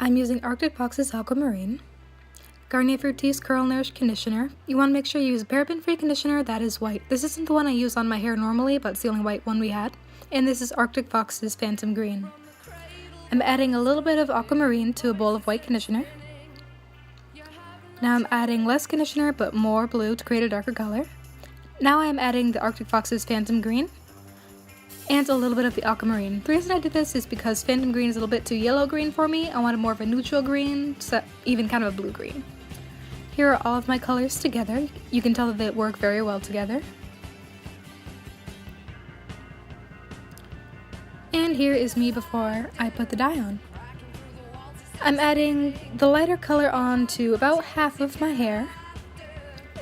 I'm using Arctic Fox's Aquamarine, Garnier Fructis Curl Nourish Conditioner. You want to make sure you use a paraben-free conditioner that is white. This isn't the one I use on my hair normally, but it's the only white one we had. And this is Arctic Fox's Phantom Green. I'm adding a little bit of aquamarine to a bowl of white conditioner. Now I'm adding less conditioner but more blue to create a darker color. Now I'm adding the Arctic Fox's Phantom Green and a little bit of the aquamarine. The reason I did this is because Phantom Green is a little bit too yellow-green for me. I wanted more of a neutral green, so even kind of a blue-green. Here are all of my colors together. You can tell that they work very well together. And here is me before I put the dye on. I'm adding the lighter color on to about half of my hair,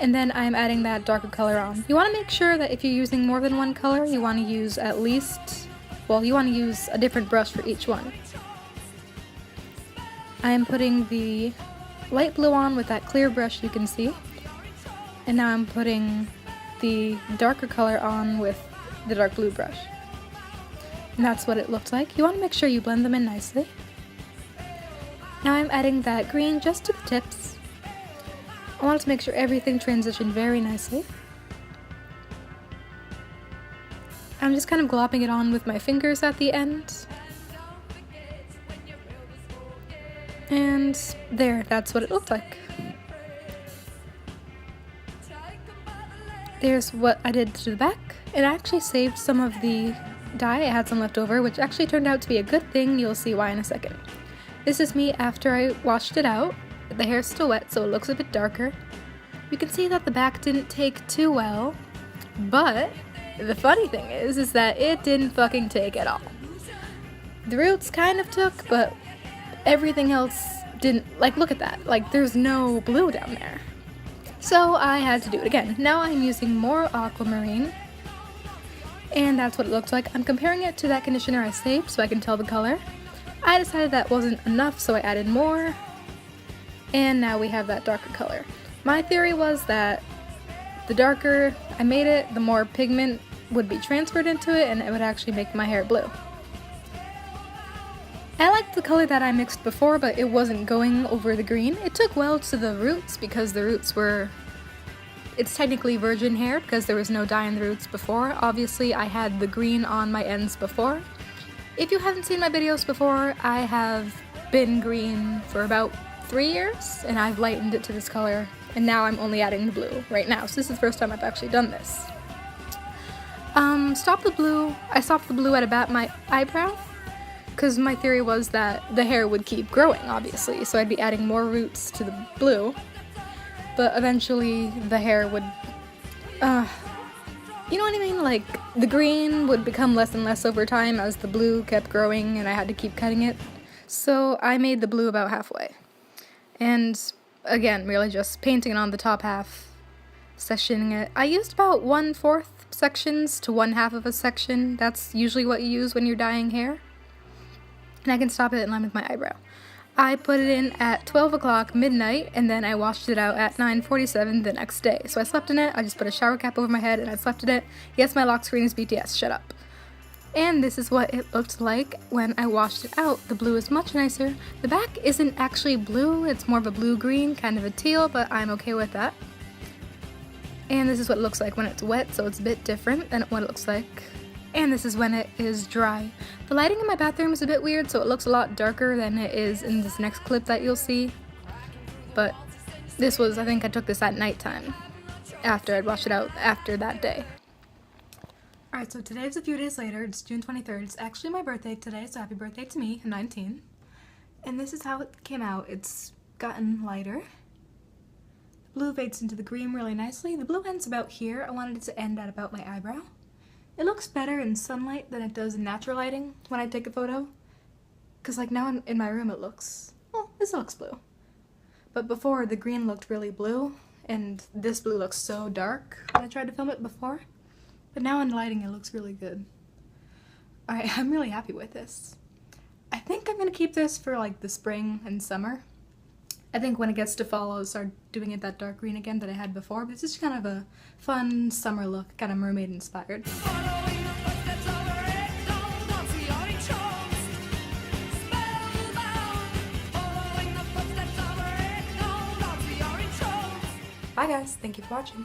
and then I'm adding that darker color on. You want to make sure that if you're using more than one color, you want to use at least, well, you want to use a different brush for each one. I am putting the light blue on with that clear brush you can see, and now I'm putting the darker color on with the dark blue brush. And that's what it looked like. You want to make sure you blend them in nicely. Now I'm adding that green just to the tips. I wanted to make sure everything transitioned very nicely. I'm just kind of glopping it on with my fingers at the end. And there, that's what it looked like. There's what I did to the back. It actually saved some of the dye. I had some left over, which actually turned out to be a good thing. You'll see why in a second. This is me after I washed it out. The hair's still wet, so it looks a bit darker. You can see that the back didn't take too well, but the funny thing is that it didn't fucking take at all. The roots kind of took, but everything else didn't. Like, look at that. Like, there's no blue down there. So I had to do it again. Now I'm using more aquamarine, and that's what it looks like. I'm comparing it to that conditioner I saved so I can tell the color. I decided that wasn't enough, so I added more, and now we have that darker color. My theory was that the darker I made it, the more pigment would be transferred into it, and it would actually make my hair blue. I liked the color that I mixed before, but it wasn't going over the green. It took well to the roots because the roots were... It's technically virgin hair because there was no dye in the roots before. Obviously, I had the green on my ends before. If you haven't seen my videos before, I have been green for about 3 years, and I've lightened it to this color, and now I'm only adding the blue right now. So this is the first time I've actually done this. I stopped the blue at about my eyebrow, because my theory was that the hair would keep growing, obviously, so I'd be adding more roots to the blue, but eventually the hair would, you know what I mean? Like, the green would become less and less over time as the blue kept growing and I had to keep cutting it. So I made the blue about halfway. And again, really just painting it on the top half, sectioning it. I used about 1/4 sections to 1/2 of a section. That's usually what you use when you're dyeing hair. And I can stop it in line with my eyebrow. I put it in at 12 o'clock midnight, and then I washed it out at 9:47 the next day. So I slept in it, I just put a shower cap over my head, and I slept in it. Yes, my lock screen is BTS, shut up. And this is what it looked like when I washed it out. The blue is much nicer. The back isn't actually blue, it's more of a blue-green, kind of a teal, but I'm okay with that. And this is what it looks like when it's wet, so it's a bit different than what it looks like. And this is when it is dry. The lighting in my bathroom is a bit weird, so it looks a lot darker than it is in this next clip that you'll see. But this was, I think I took this at nighttime, after I'd washed it out after that day. Alright, so today's a few days later. It's June 23rd. It's actually my birthday today, so happy birthday to me. I'm 19. And this is how it came out. It's gotten lighter. The blue fades into the green really nicely. The blue ends about here. I wanted it to end at about my eyebrow. It looks better in sunlight than it does in natural lighting when I take a photo. Because like now in my room it looks, well, this looks blue. But before the green looked really blue, and this blue looks so dark when I tried to film it before. But now in lighting it looks really good. Alright, I'm really happy with this. I think I'm going to keep this for like the spring and summer. I think when it gets to fall I'll start doing it that dark green again that I had before, but it's just kind of a fun summer look, kind of mermaid inspired. Bye guys, thank you for watching.